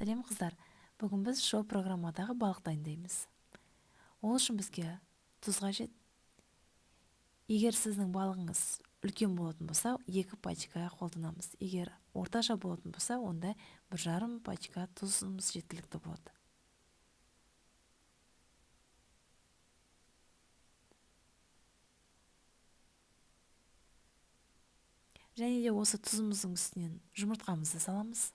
Сәлем қыздар, бүгін біз шоу программадағы балық дайындаймыз. Ол үшін бізге тұз қажет. Егер сіздің балығыңыз үлкен болатын болса, 2 пачка қолданамыз. Егер орташа болатын болса, онда 1,5 пачка тұзымыз жеткілікті болады. Және де осы тұзымыздың үстінен жұмыртқамызды саламыз.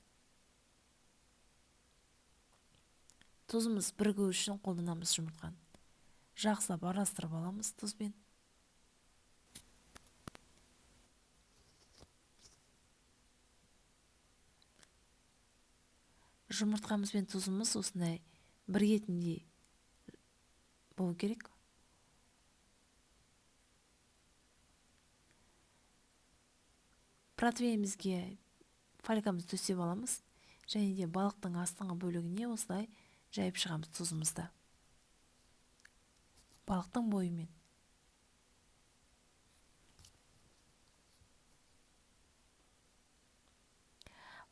Тұзымыз бірігу үшін қолданамыз жұмыртқаны. Жақсылап араластырып аламыз тұзбен. Жұмыртқамыз бен тұзымыз осындай бірігетіндей болу керек. Противенімізге фолькамызды төсеп аламыз. Және де балықтың астыңғы бөлігіне осылай жайып шығамыз тұзымызды. Балықтың бойымен.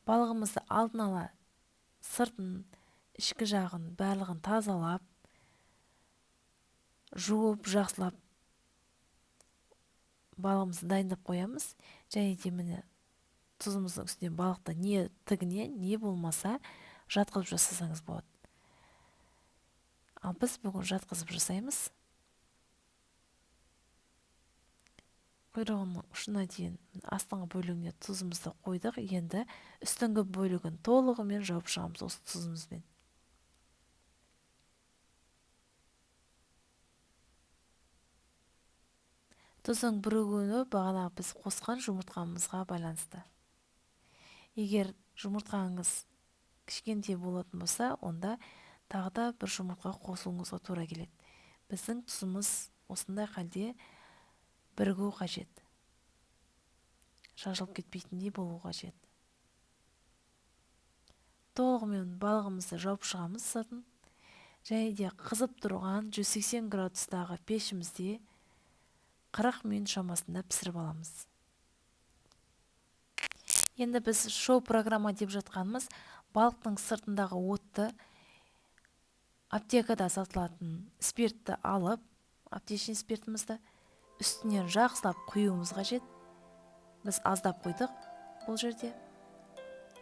Балығымызды алдын ала сыртын, ішкі жағын, барлығын тазалап, жуып, жақсылап балығымызды дайындап қоямыз. Және де міне тұзымыздың үстіне балықты не тігіне, не болмаса жатқызып жасасаңыз болады. Ал біз бүгін жатқызып жасаймыз. Құйрығының ұшына дейін астыңғы бөлігіне тұзымызды қойдық. Енді үстіңгі бөлігін толығымен жауып шығамыз осы тұзымызбен. Тұздың бірігуі бағана біз қосқан жұмыртқамызға байланысты. Егер жұмыртқаңыз кішкентай болатын болса, онда тағы да бір жұмыртқа қосуыңызға тура келеді. Біздің тұзымыз осындай халде бірігу қажет. Шашылып кетпейтіндей болу қажет. Толығымен балығымызды жауып шығамыз сыртын. Және де қызып тұрған 180 градустағы пешімізде 40 минут шамасында пісіріп аламыз. Енді біз шоу программа деп жатқанымыз балықтың сыртындағы отты аптекада сатылатын спиртті алып, аптечный спиртімізді үстінен жақсылап құюымыз қажет. Біз аздап қойдық бұл жерде.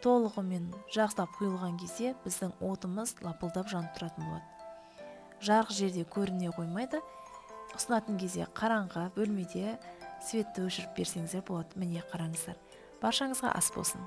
Толығымен жақсылап құйылған кезде біздің отымыз лапылдап жанып тұратын болады. Жарық жерде көріне қоймайды. Ұсынатын кезде қараңғы бөлмеде светті өшіріп берсеңіздер болады. Міне қараңыздар. Баршаңызға ас болсын.